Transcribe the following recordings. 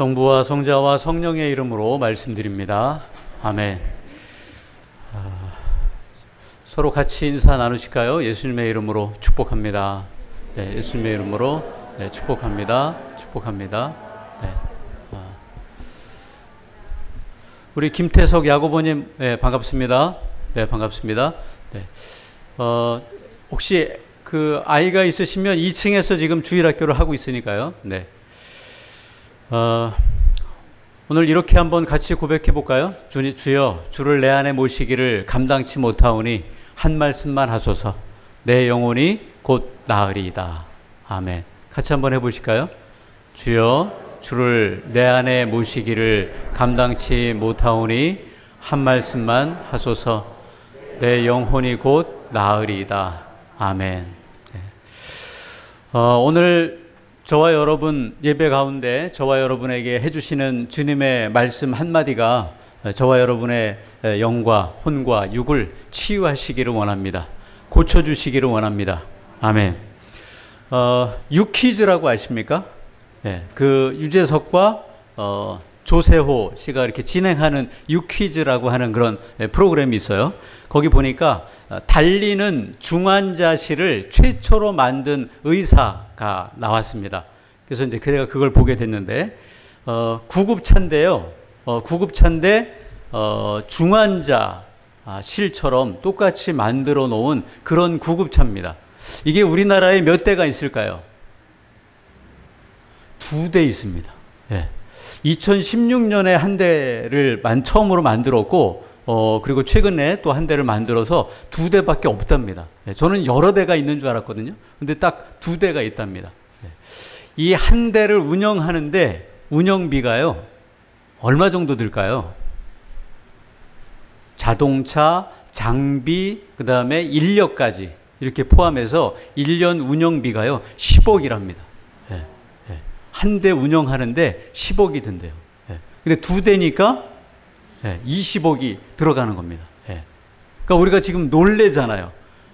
성부와 성자와 성령의 이름으로 말씀드립니다. 아멘. 서로 같이 인사 나누실까요? 예수님의 이름으로 축복합니다. 네, 예수님의 이름으로 축복합니다. 축복합니다. 네. 우리 김태석 야고보님, 반갑습니다. 네, 반갑습니다. 네. 혹시 그 아이가 있으시면 2층에서 지금 주일학교를 하고 있으니까요. 네. 오늘 이렇게 한번 같이 고백해 볼까요? 주여, 주를 내 안에 모시기를 감당치 못하오니 한 말씀만 하소서. 내 영혼이 곧 나으리이다. 아멘. 같이 한번 해보실까요? 주여, 주를 내 안에 모시기를 감당치 못하오니 한 말씀만 하소서. 내 영혼이 곧 나으리이다. 아멘. 네. 오늘 저와 여러분 예배 가운데 저와 여러분에게 해주시는 주님의 말씀 한마디가 저와 여러분의 영과 혼과 육을 치유하시기를 원합니다. 고쳐주시기를 원합니다. 아멘. 육퀴즈라고 아십니까? 네, 그 유재석과 조세호 씨가 이렇게 진행하는 육퀴즈라고 하는 그런 프로그램이 있어요. 거기 보니까 달리는 중환자실을 최초로 만든 의사가 나왔습니다. 그래서 이제 제가 그걸 보게 됐는데, 구급차인데요. 구급차인데, 중환자실처럼 똑같이 만들어 놓은 그런 구급차입니다. 이게 우리나라에 몇 대가 있을까요? 2대 있습니다. 예. 2016년에 한 대를 처음으로 만들었고, 그리고 최근에 또 한 대를 만들어서 2대밖에 없답니다. 예. 저는 여러 대가 있는 줄 알았거든요. 근데 딱 2대가 있답니다. 예. 이 한 대를 운영하는데 운영비가요, 얼마 정도 들까요? 자동차, 장비, 그 다음에 인력까지 이렇게 포함해서 1년 운영비가요, 10억이랍니다. 예. 한 대 운영하는데 10억이 든대요. 예. 근데 2대니까 20억이 들어가는 겁니다. 예. 그러니까 우리가 지금 놀래잖아요.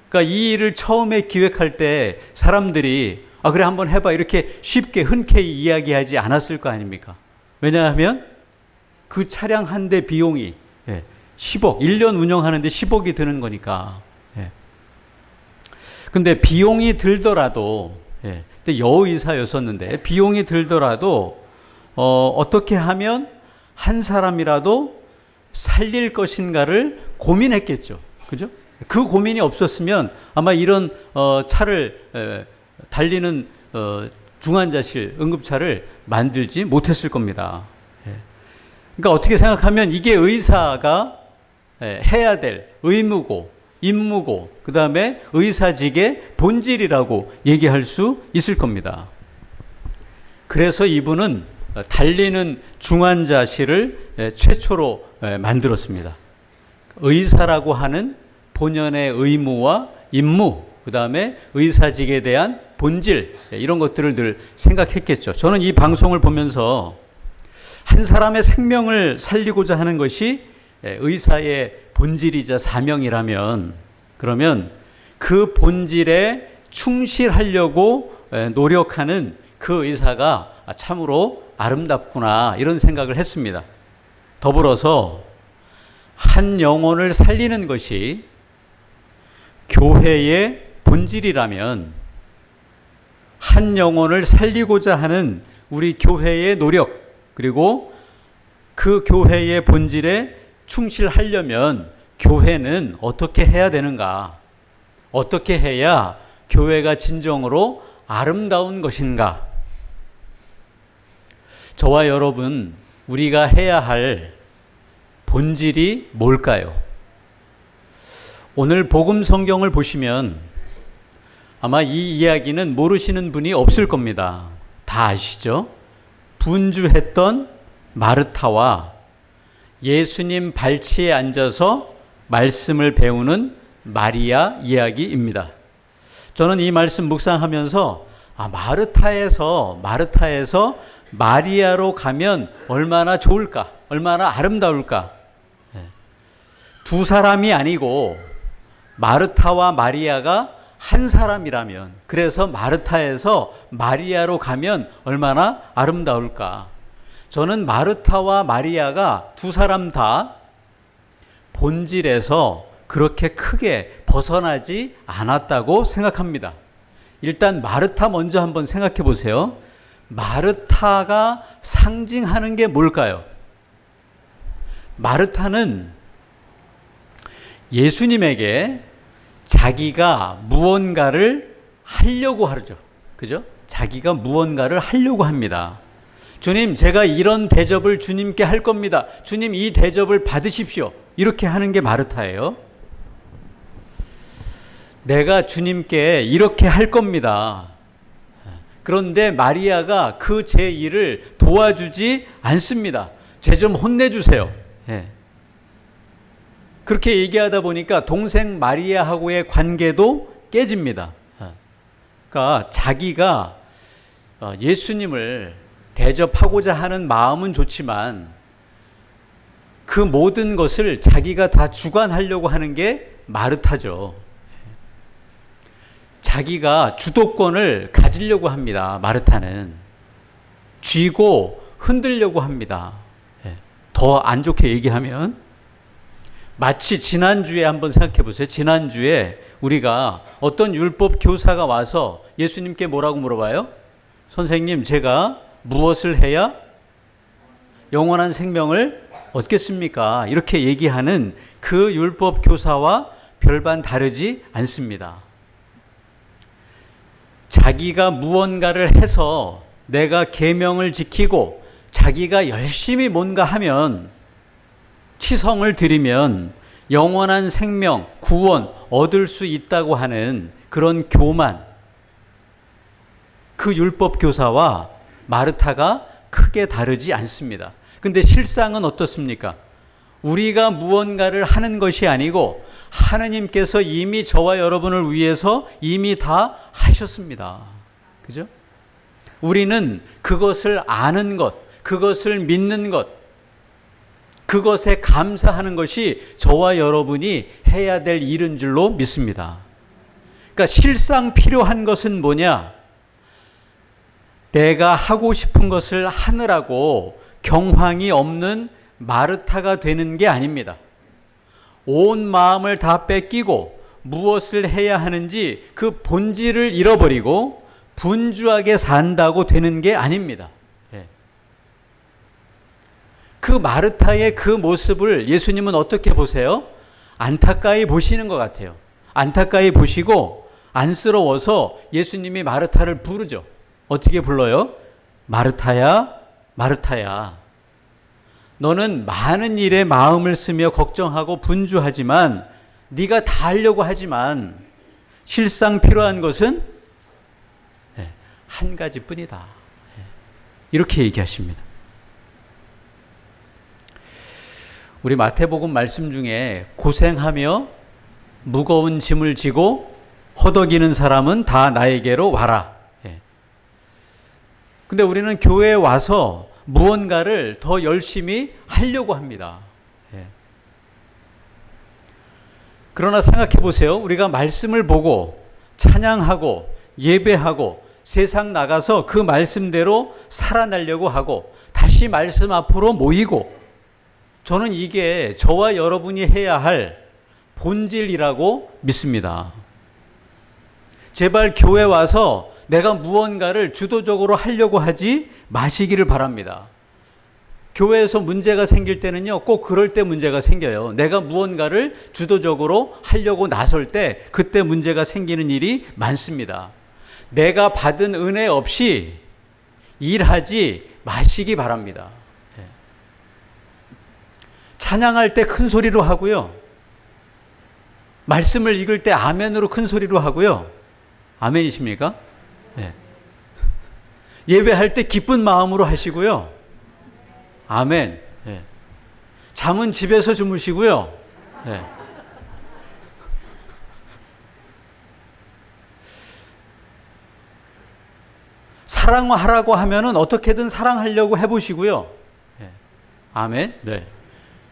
그러니까 이 일을 처음에 기획할 때 사람들이 그래 한번 해봐 이렇게 쉽게 흔쾌히 이야기하지 않았을 거 아닙니까? 왜냐하면 그 차량 한 대 비용이 10억, 1년 운영하는데 10억이 드는 거니까. 예. 근데 비용이 들더라도, 근데 여의사였었는데 비용이 들더라도 어떻게 하면 한 사람이라도 살릴 것인가를 고민했겠죠. 그죠? 그 고민이 없었으면 아마 이런 차를 달리는 중환자실, 응급차를 만들지 못했을 겁니다. 그러니까 어떻게 생각하면 이게 의사가 해야 될 의무고 임무고 그 다음에 의사직의 본질이라고 얘기할 수 있을 겁니다. 그래서 이분은 달리는 중환자실을 최초로 만들었습니다. 의사라고 하는 본연의 의무와 임무, 그 다음에 의사직에 대한 본질, 이런 것들을 늘 생각했겠죠. 저는 이 방송을 보면서 한 사람의 생명을 살리고자 하는 것이 의사의 본질이자 사명이라면, 그러면 그 본질에 충실하려고 노력하는 그 의사가 참으로 아름답구나, 이런 생각을 했습니다. 더불어서 한 영혼을 살리는 것이 교회의 본질이라면 한 영혼을 살리고자 하는 우리 교회의 노력, 그리고 그 교회의 본질에 충실하려면 교회는 어떻게 해야 되는가? 어떻게 해야 교회가 진정으로 아름다운 것인가? 저와 여러분, 우리가 해야 할 본질이 뭘까요? 오늘 복음 성경을 보시면 아마 이 이야기는 모르시는 분이 없을 겁니다. 다 아시죠? 분주했던 마르타와 예수님 발치에 앉아서 말씀을 배우는 마리아 이야기입니다. 저는 이 말씀 묵상하면서 마르타에서 마리아로 가면 얼마나 좋을까, 얼마나 아름다울까. 두 사람이 아니고 마르타와 마리아가 한 사람이라면, 그래서 마르타에서 마리아로 가면 얼마나 아름다울까. 저는 마르타와 마리아가 두 사람 다 본질에서 그렇게 크게 벗어나지 않았다고 생각합니다. 일단 마르타 먼저 한번 생각해 보세요. 마르타가 상징하는 게 뭘까요? 마르타는 예수님에게 자기가 무언가를 하려고 하죠. 그죠? 자기가 무언가를 하려고 합니다. 주님, 제가 이런 대접을 주님께 할 겁니다. 주님, 이 대접을 받으십시오. 이렇게 하는 게 마르타예요. 내가 주님께 이렇게 할 겁니다. 그런데 마리아가 그 제 일을 도와주지 않습니다. 쟤 좀 혼내주세요. 예. 그렇게 얘기하다 보니까 동생 마리아하고의 관계도 깨집니다. 그러니까 자기가 예수님을 대접하고자 하는 마음은 좋지만 그 모든 것을 자기가 다 주관하려고 하는 게 마르타죠. 자기가 주도권을 가지려고 합니다. 마르타는 쥐고 흔들려고 합니다. 더 안 좋게 얘기하면 마치 지난주에 한번 생각해 보세요. 지난주에 우리가 어떤 율법 교사가 와서 예수님께 뭐라고 물어봐요? 선생님, 제가 무엇을 해야 영원한 생명을 얻겠습니까? 이렇게 얘기하는 그 율법 교사와 별반 다르지 않습니다. 자기가 무언가를 해서 내가 계명을 지키고 자기가 열심히 뭔가 하면 치성을 드리면 영원한 생명, 구원 얻을 수 있다고 하는 그런 교만, 그 율법 교사와 마르타가 크게 다르지 않습니다. 근데 실상은 어떻습니까? 우리가 무언가를 하는 것이 아니고 하느님께서 이미 저와 여러분을 위해서 이미 다 하셨습니다. 그죠? 우리는 그것을 아는 것, 그것을 믿는 것, 그것에 감사하는 것이 저와 여러분이 해야 될 일인 줄로 믿습니다. 그러니까 실상 필요한 것은 뭐냐? 내가 하고 싶은 것을 하느라고 경황이 없는 마르타가 되는 게 아닙니다. 온 마음을 다 뺏기고 무엇을 해야 하는지 그 본질을 잃어버리고 분주하게 산다고 되는 게 아닙니다. 그 마르타의 그 모습을 예수님은 어떻게 보세요? 안타까이 보시는 것 같아요. 안타까이 보시고 안쓰러워서 예수님이 마르타를 부르죠. 어떻게 불러요? 마르타야, 마르타야. 너는 많은 일에 마음을 쓰며 걱정하고 분주하지만 네가 다 하려고 하지만 실상 필요한 것은 한 가지뿐이다. 이렇게 얘기하십니다. 우리 마태복음 말씀 중에 고생하며 무거운 짐을 지고 허덕이는 사람은 다 나에게로 와라. 근데 우리는 교회에 와서 무언가를 더 열심히 하려고 합니다. 그러나 생각해 보세요. 우리가 말씀을 보고 찬양하고 예배하고 세상 나가서 그 말씀대로 살아나려고 하고 다시 말씀 앞으로 모이고, 저는 이게 저와 여러분이 해야 할 본질이라고 믿습니다. 제발 교회 와서 내가 무언가를 주도적으로 하려고 하지 마시기를 바랍니다. 교회에서 문제가 생길 때는요, 꼭 그럴 때 문제가 생겨요. 내가 무언가를 주도적으로 하려고 나설 때 그때 문제가 생기는 일이 많습니다. 내가 받은 은혜 없이 일하지 마시기 바랍니다. 찬양할 때 큰 소리로 하고요. 말씀을 읽을 때 아멘으로 큰 소리로 하고요. 아멘이십니까? 네. 예배할 때 기쁜 마음으로 하시고요. 아멘. 네. 잠은 집에서 주무시고요. 네. 사랑하라고 하면은 어떻게든 사랑하려고 해보시고요. 네. 아멘. 네.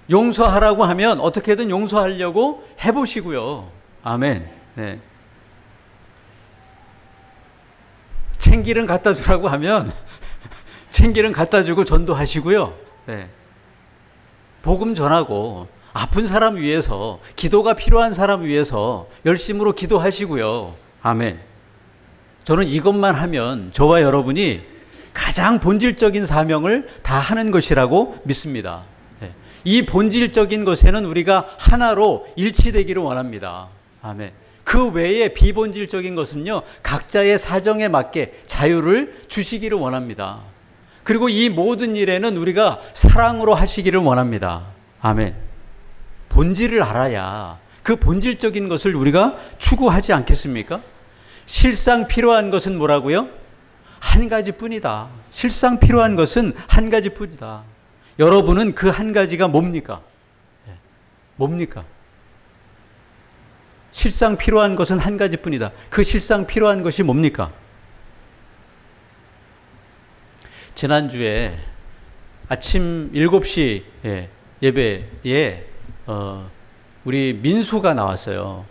용서하라고 하면 어떻게든 용서하려고 해보시고요. 아멘. 네. 참기름 갖다 주라고 하면 비행기는 갖다 주고 전도하시고요. 네. 복음 전하고 아픈 사람 위해서, 기도가 필요한 사람 위해서 열심으로 기도하시고요. 아멘. 저는 이것만 하면 저와 여러분이 가장 본질적인 사명을 다 하는 것이라고 믿습니다. 네. 이 본질적인 것에는 우리가 하나로 일치되기를 원합니다. 아멘. 그 외에 비본질적인 것은요, 각자의 사정에 맞게 자유를 주시기를 원합니다. 그리고 이 모든 일에는 우리가 사랑으로 하시기를 원합니다. 아멘. 본질을 알아야 그 본질적인 것을 우리가 추구하지 않겠습니까? 실상 필요한 것은 뭐라고요? 한 가지뿐이다. 실상 필요한 것은 한 가지뿐이다. 여러분은 그 한 가지가 뭡니까? 뭡니까? 실상 필요한 것은 한 가지뿐이다. 그 실상 필요한 것이 뭡니까? 지난주에 아침 7시 예배에 우리 민수가 나왔어요.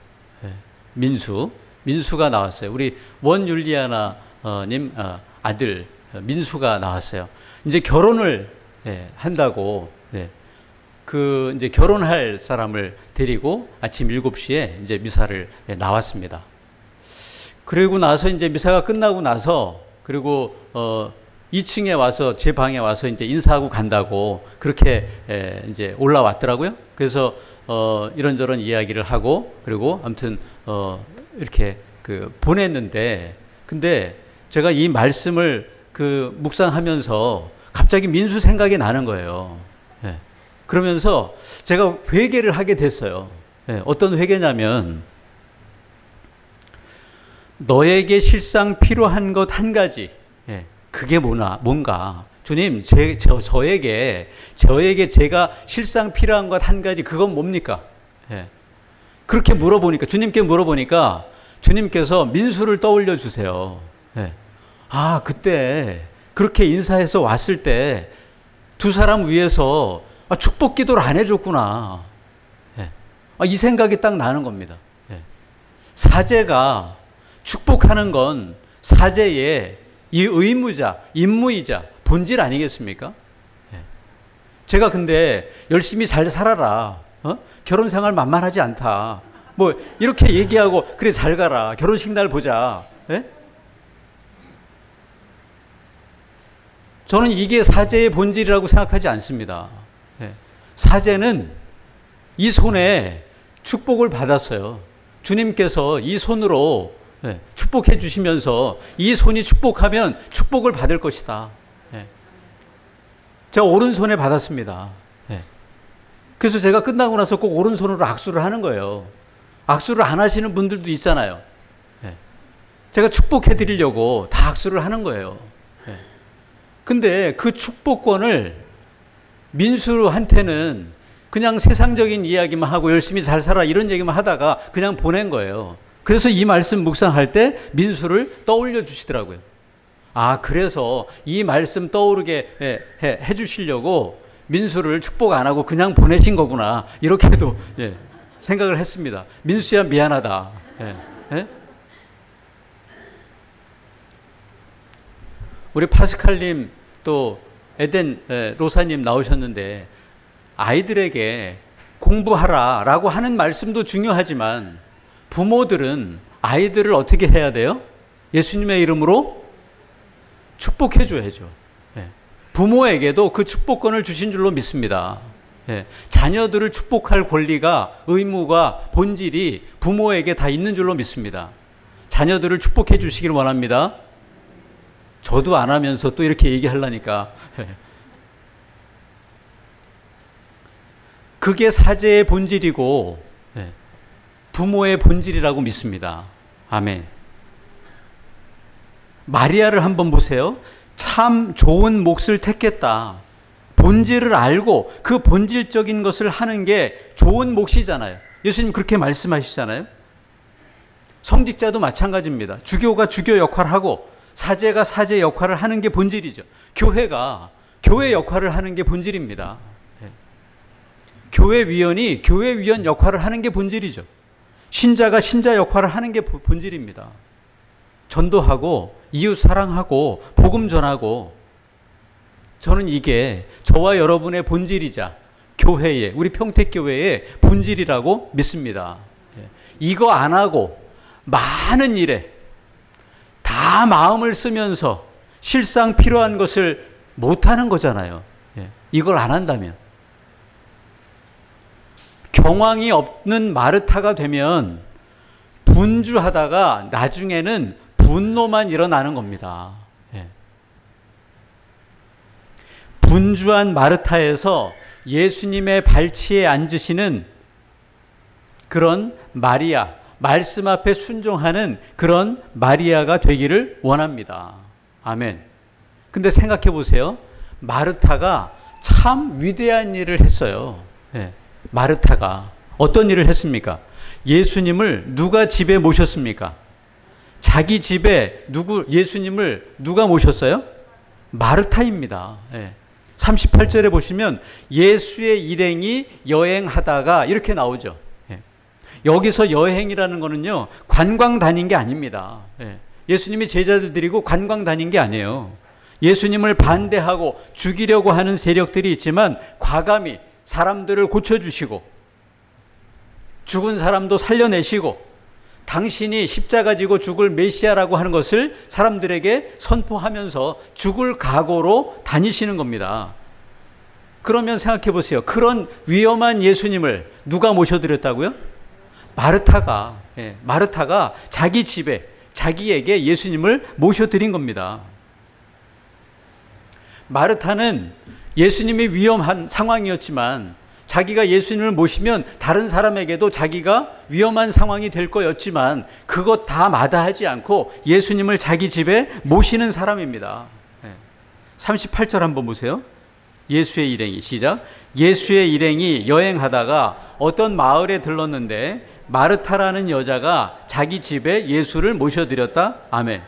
민수가 나왔어요. 우리 원율리아나 님 아들 민수가 나왔어요. 이제 결혼을 한다고 그 이제 결혼할 사람을 데리고 아침 7시에 이제 미사를 나왔습니다. 그리고 나서 이제 미사가 끝나고 나서 그리고 2층에 와서 제 방에 와서 이제 인사하고 간다고 그렇게 이제 올라왔더라고요. 그래서 이런저런 이야기를 하고 그리고 아무튼 이렇게 그 보냈는데, 근데 제가 이 말씀을 그 묵상하면서 갑자기 민수 생각이 나는 거예요. 그러면서 제가 회개를 하게 됐어요. 어떤 회개냐면, 너에게 실상 필요한 것 한 가지. 그게 뭔가. 주님, 저에게 제가 실상 필요한 것 한 가지, 그건 뭡니까? 그렇게 물어보니까, 주님께 물어보니까, 주님께서 민수를 떠올려 주세요. 아, 그때, 그렇게 인사해서 왔을 때, 두 사람 위해서 축복 기도를 안 해줬구나. 이 생각이 딱 나는 겁니다. 사제가 축복하는 건 사제의 이 의무자, 임무이자 본질 아니겠습니까? 제가 근데 열심히 잘 살아라. 결혼 생활 만만하지 않다. 뭐 이렇게 얘기하고 그래 잘 가라. 결혼식 날 보자. 저는 이게 사제의 본질이라고 생각하지 않습니다. 사제는 이 손에 축복을 받았어요. 주님께서 이 손으로 축복해 주시면서 이 손이 축복하면 축복을 받을 것이다. 제가 오른손에 받았습니다. 그래서 제가 끝나고 나서 꼭 오른손으로 악수를 하는 거예요. 악수를 안 하시는 분들도 있잖아요. 제가 축복해 드리려고 다 악수를 하는 거예요. 근데 그 축복권을 민수한테는 그냥 세상적인 이야기만 하고 열심히 잘 살아 이런 얘기만 하다가 그냥 보낸 거예요. 그래서 이 말씀 묵상할 때 민수를 떠올려 주시더라고요. 아, 그래서 이 말씀 떠오르게 해 주시려고 민수를 축복 안 하고 그냥 보내신 거구나. 이렇게도 생각을 했습니다. 민수야 미안하다. 우리 파스칼님 또 에덴 로사님 나오셨는데, 아이들에게 공부하라라고 하는 말씀도 중요하지만 부모들은 아이들을 어떻게 해야 돼요? 예수님의 이름으로 축복해 줘야죠. 부모에게도 그 축복권을 주신 줄로 믿습니다. 자녀들을 축복할 권리가, 의무가, 본질이 부모에게 다 있는 줄로 믿습니다. 자녀들을 축복해 주시길 원합니다. 저도 안 하면서 또 이렇게 얘기하려니까. 그게 사제의 본질이고 부모의 본질이라고 믿습니다. 아멘. 마리아를 한번 보세요. 참 좋은 몫을 택했다. 본질을 알고 그 본질적인 것을 하는 게 좋은 몫이잖아요. 예수님 그렇게 말씀하시잖아요. 성직자도 마찬가지입니다. 주교가 주교 역할을 하고 사제가 사제 역할을 하는 게 본질이죠. 교회가 교회 역할을 하는 게 본질입니다. 교회위원이 교회위원 역할을 하는 게 본질이죠. 신자가 신자 역할을 하는 게 본질입니다. 전도하고 이웃 사랑하고 복음 전하고 저는 이게 저와 여러분의 본질이자 교회의, 우리 평택교회의 본질이라고 믿습니다. 이거 안 하고 많은 일에 다 마음을 쓰면서 실상 필요한 것을 못하는 거잖아요. 이걸 안 한다면. 경황이 없는 마르타가 되면 분주하다가 나중에는 분노만 일어나는 겁니다. 분주한 마르타에서 예수님의 발치에 앉으시는 그런 마리아, 말씀 앞에 순종하는 그런 마리아가 되기를 원합니다. 아멘. 근데 생각해 보세요. 마르타가 참 위대한 일을 했어요. 마르타가 어떤 일을 했습니까? 예수님을 누가 집에 모셨습니까? 자기 집에 예수님을 누가 모셨어요? 마르타입니다. 38절에 보시면 예수의 일행이 여행하다가 이렇게 나오죠. 여기서 여행이라는 거는요, 관광 다닌 게 아닙니다. 예수님이 제자들 데리고 관광 다닌 게 아니에요. 예수님을 반대하고 죽이려고 하는 세력들이 있지만 과감히 사람들을 고쳐주시고 죽은 사람도 살려내시고 당신이 십자가 지고 죽을 메시아라고 하는 것을 사람들에게 선포하면서 죽을 각오로 다니시는 겁니다. 그러면 생각해 보세요. 그런 위험한 예수님을 누가 모셔드렸다고요? 마르타가 자기 집에 자기에게 예수님을 모셔드린 겁니다. 마르타는 예수님이 위험한 상황이었지만 자기가 예수님을 모시면 다른 사람에게도 자기가 위험한 상황이 될 거였지만 그것 다 마다하지 않고 예수님을 자기 집에 모시는 사람입니다. 38절 한번 보세요. 예수의 일행이, 시작. 예수의 일행이 여행하다가 어떤 마을에 들렀는데 마르타라는 여자가 자기 집에 예수를 모셔드렸다. 아멘.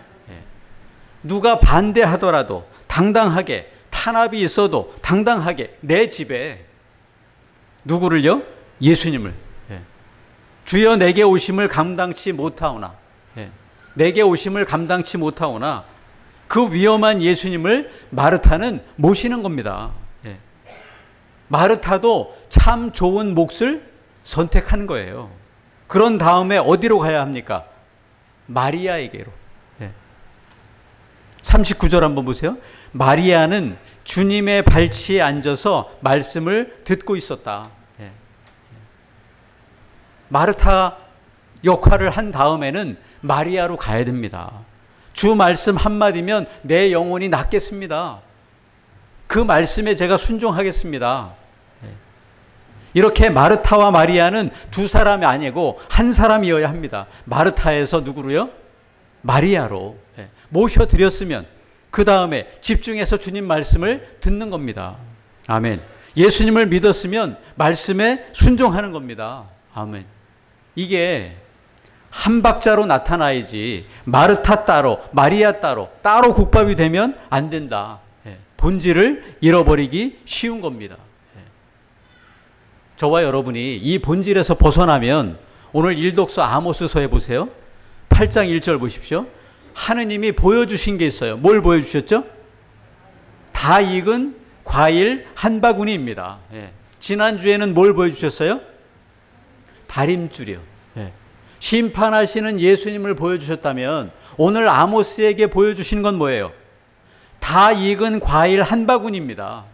누가 반대하더라도 당당하게, 탄압이 있어도 당당하게 내 집에 누구를요? 예수님을. 주여 내게 오심을 감당치 못하오나, 내게 오심을 감당치 못하오나 그 위험한 예수님을 마르타는 모시는 겁니다. 마르타도 참 좋은 몫을 선택한 거예요. 그런 다음에 어디로 가야 합니까? 마리아에게로. 39절 한번 보세요. 마리아는 주님의 발치에 앉아서 말씀을 듣고 있었다. 마르타 역할을 한 다음에는 마리아로 가야 됩니다. 주 말씀 한마디면 내 영혼이 낫겠습니다. 그 말씀에 제가 순종하겠습니다. 이렇게 마르타와 마리아는 두 사람이 아니고 한 사람이어야 합니다. 마르타에서 누구로요? 마리아로 모셔드렸으면 그 다음에 집중해서 주님 말씀을 듣는 겁니다. 아멘. 예수님을 믿었으면 말씀에 순종하는 겁니다. 아멘. 이게 한 박자로 나타나야지 마르타 따로 마리아 따로 국밥이 되면 안 된다. 본질을 잃어버리기 쉬운 겁니다. 저와 여러분이 이 본질에서 벗어나면 오늘 일독서 아모스서에 보세요. 8장 1절 보십시오. 하느님이 보여주신 게 있어요. 뭘 보여주셨죠? 다 익은 과일 한 바구니입니다. 지난주에는 뭘 보여주셨어요? 다림줄이요. 심판하시는 예수님을 보여주셨다면 오늘 아모스에게 보여주신 건 뭐예요? 다 익은 과일 한 바구니입니다.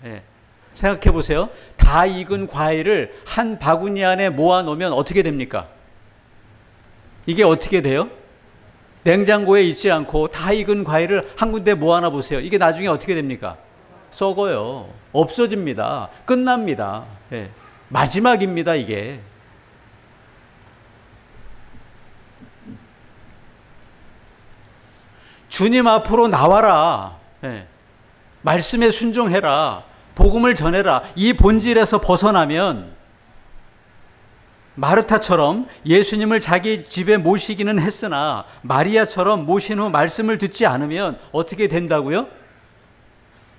생각해 보세요. 다 익은 과일을 한 바구니 안에 모아놓으면 어떻게 됩니까? 이게 어떻게 돼요? 냉장고에 있지 않고 다 익은 과일을 한 군데 모아놔 보세요. 이게 나중에 어떻게 됩니까? 썩어요. 없어집니다. 끝납니다. 마지막입니다, 이게. 주님 앞으로 나와라. 말씀에 순종해라. 복음을 전해라. 이 본질에서 벗어나면 마르타처럼 예수님을 자기 집에 모시기는 했으나 마리아처럼 모신 후 말씀을 듣지 않으면 어떻게 된다고요?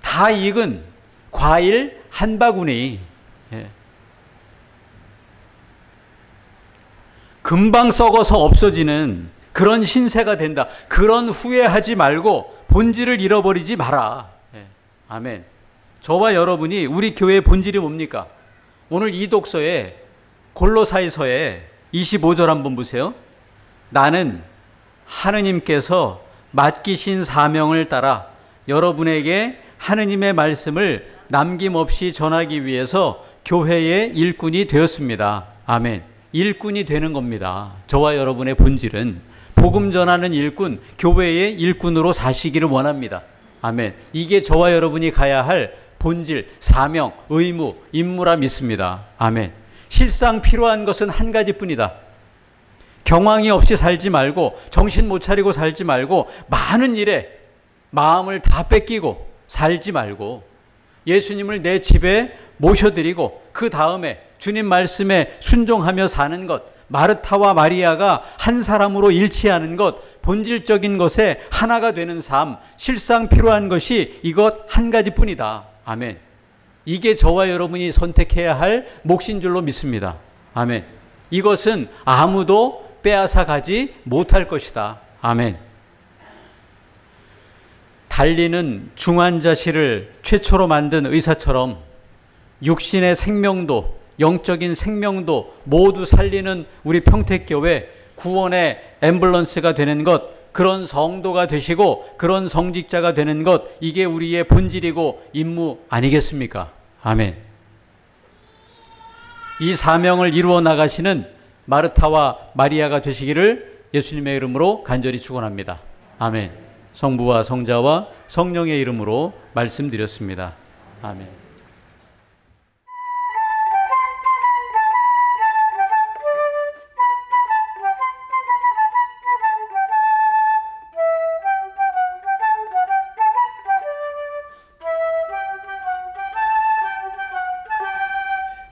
다 익은 과일 한 바구니. 금방 썩어서 없어지는 그런 신세가 된다. 그런 후회하지 말고 본질을 잃어버리지 마라. 아멘. 저와 여러분이 우리 교회의 본질이 뭡니까? 오늘 이 독서에 골로사이서에 25절 한번 보세요. 나는 하느님께서 맡기신 사명을 따라 여러분에게 하느님의 말씀을 남김없이 전하기 위해서 교회의 일꾼이 되었습니다. 아멘. 일꾼이 되는 겁니다. 저와 여러분의 본질은 복음 전하는 일꾼, 교회의 일꾼으로 사시기를 원합니다. 아멘. 이게 저와 여러분이 가야 할 본질, 사명, 의무, 임무라 믿습니다. 아멘. 실상 필요한 것은 한 가지뿐이다. 경황이 없이 살지 말고, 정신 못 차리고 살지 말고, 많은 일에 마음을 다 뺏기고 살지 말고, 예수님을 내 집에 모셔드리고 그 다음에 주님 말씀에 순종하며 사는 것, 마르타와 마리아가 한 사람으로 일치하는 것, 본질적인 것에 하나가 되는 삶, 실상 필요한 것이 이것 한 가지뿐이다. 아멘. 이게 저와 여러분이 선택해야 할 몫인 줄로 믿습니다. 아멘. 이것은 아무도 빼앗아 가지 못할 것이다. 아멘. 달리는 중환자실을 최초로 만든 의사처럼 육신의 생명도, 영적인 생명도 모두 살리는 우리 평택교회 구원의 앰뷸런스가 되는 것, 그런 성도가 되시고 그런 성직자가 되는 것, 이게 우리의 본질이고 임무 아니겠습니까? 아멘. 이 사명을 이루어 나가시는 마르타와 마리아가 되시기를 예수님의 이름으로 간절히 축원합니다. 아멘. 성부와 성자와 성령의 이름으로 말씀드렸습니다. 아멘.